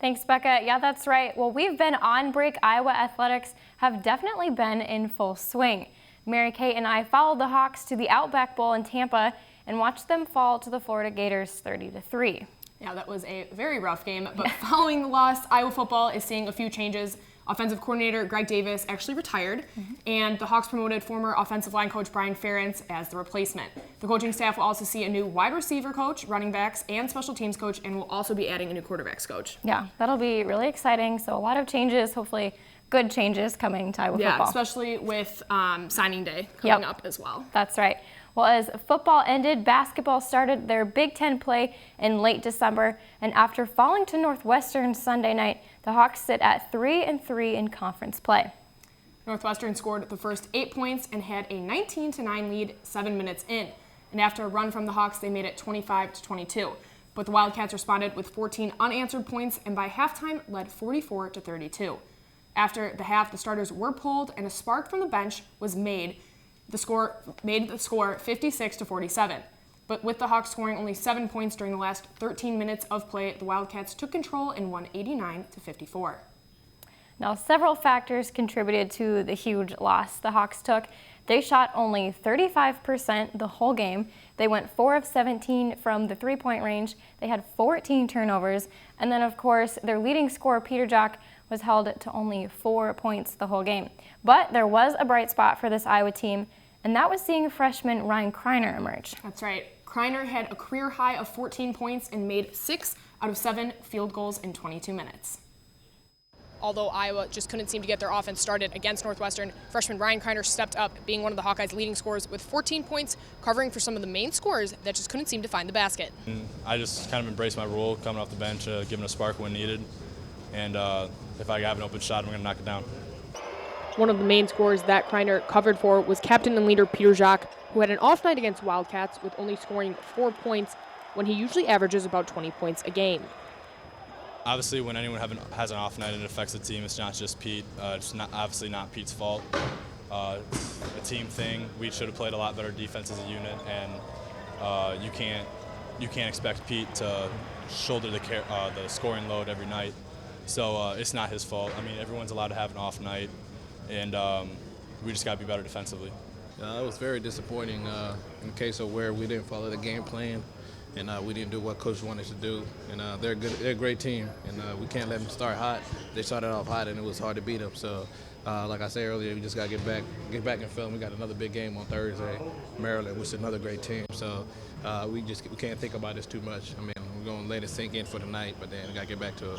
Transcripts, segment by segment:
Thanks, Becca. Yeah, that's right. Well, we've been on break. Iowa athletics have definitely been in full swing. Mary Kate and I followed the Hawks to the Outback Bowl in Tampa and watched them fall to the Florida Gators 30-3. Yeah, that was a very rough game, but following the loss, Iowa football is seeing a few changes. Offensive coordinator Greg Davis actually retired, and the Hawks promoted former offensive line coach Brian Ferentz as the replacement. The coaching staff will also see a new wide receiver coach, running backs, and special teams coach, and will also be adding a new quarterbacks coach. Yeah, that'll be really exciting. So a lot of changes, hopefully good changes coming to Iowa football. Yeah, especially with signing day coming up as well. That's right. Well, as football ended, basketball started their Big Ten play in late December, and after falling to Northwestern Sunday night, the Hawks sit at 3-3 in conference play. Northwestern scored the first 8 points and had a 19-9 lead 7 minutes in, and after a run from the Hawks, they made it 25-22. But the Wildcats responded with 14 unanswered points, and by halftime led 44-32. After the half, the starters were pulled, and a spark from the bench was made. The score made the score 56-47. But with the Hawks scoring only 7 points during the last 13 minutes of play, the Wildcats took control and won 89-54. Now, several factors contributed to the huge loss the Hawks took. They shot only 35% the whole game. They went 4 of 17 from the three-point range. They had 14 turnovers. And then, of course, their leading scorer, Peter Jock, was held to only 4 points the whole game. But there was a bright spot for this Iowa team, and that was seeing freshman Ryan Kreiner emerge. That's right. Kreiner had a career high of 14 points and made 6 out of 7 field goals in 22 minutes. Although Iowa just couldn't seem to get their offense started against Northwestern, freshman Ryan Kreiner stepped up, being one of the Hawkeyes' leading scorers with 14 points, covering for some of the main scorers that just couldn't seem to find the basket. I just kind of embraced my role coming off the bench, giving a spark when needed, and if I have an open shot, I'm going to knock it down. One of the main scorers that Kreiner covered for was captain and leader Peter Jock, who had an off night against Wildcats with only scoring 4 points when he usually averages about 20 points a game. Obviously, when anyone has an off night and it affects the team, it's not just Pete. It's obviously not Pete's fault. It's a team thing. We should have played a lot better defense as a unit, and you can't expect Pete to shoulder the scoring load every night. So it's not his fault. I mean, everyone's allowed to have an off night, and we just got to be better defensively. It was very disappointing in case of where we didn't follow the game plan, and we didn't do what Coach wanted to do. And they're a great team, and we can't let them start hot. They started off hot, and it was hard to beat them. So, like I said earlier, we just got to get back in film. We got another big game on Thursday, Maryland, which is another great team. So we can't think about this too much. I mean, we're going to let it sink in for the night, but then we got to get back to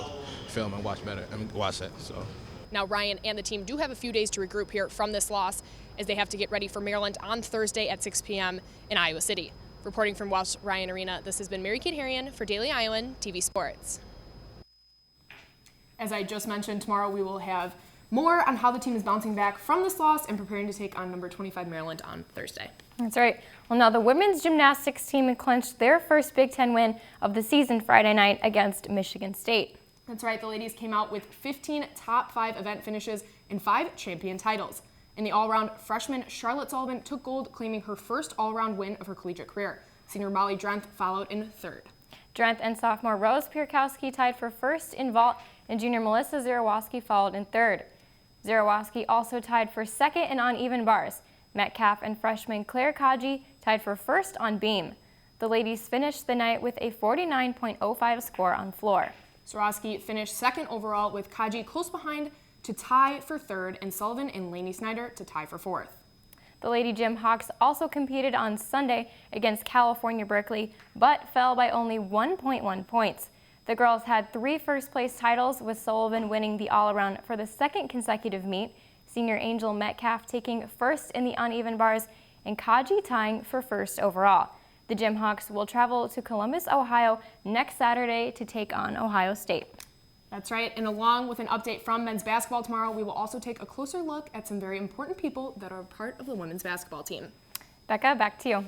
film and watch that. So. Now, Ryan and the team do have a few days to regroup here from this loss, as they have to get ready for Maryland on Thursday at 6 p.m. in Iowa City. Reporting from Welsh Ryan Arena, this has been Mary Kate Harrian for Daily Iowan TV Sports. As I just mentioned, tomorrow we will have more on how the team is bouncing back from this loss and preparing to take on number 25 Maryland on Thursday. That's right. Well, now the women's gymnastics team clinched their first Big Ten win of the season Friday night against Michigan State. That's right. The ladies came out with 15 top 5 event finishes and 5 champion titles. In the all-around, freshman Charlotte Sullivan took gold, claiming her first all-around win of her collegiate career. Senior Molly Drenth followed in third. Drenth and sophomore Rose Pierkowski tied for first in vault, and junior Melissa Zarowoski followed in third. Zarowoski also tied for second in uneven bars. Metcalf and freshman Claire Kaji tied for first on beam. The ladies finished the night with a 49.05 score on floor. Zarowoski finished second overall, with Kaji close behind to tie for third, and Sullivan and Lainey Snyder to tie for fourth. The Lady Gym Hawks also competed on Sunday against California Berkeley, but fell by only 1.1 points. The girls had 3 first-place titles, with Sullivan winning the all-around for the second consecutive meet, senior Angel Metcalf taking first in the uneven bars, and Kaji tying for first overall. The Gym Hawks will travel to Columbus, Ohio next Saturday to take on Ohio State. That's right, and along with an update from men's basketball tomorrow, we will also take a closer look at some very important people that are part of the women's basketball team. Becca, back to you.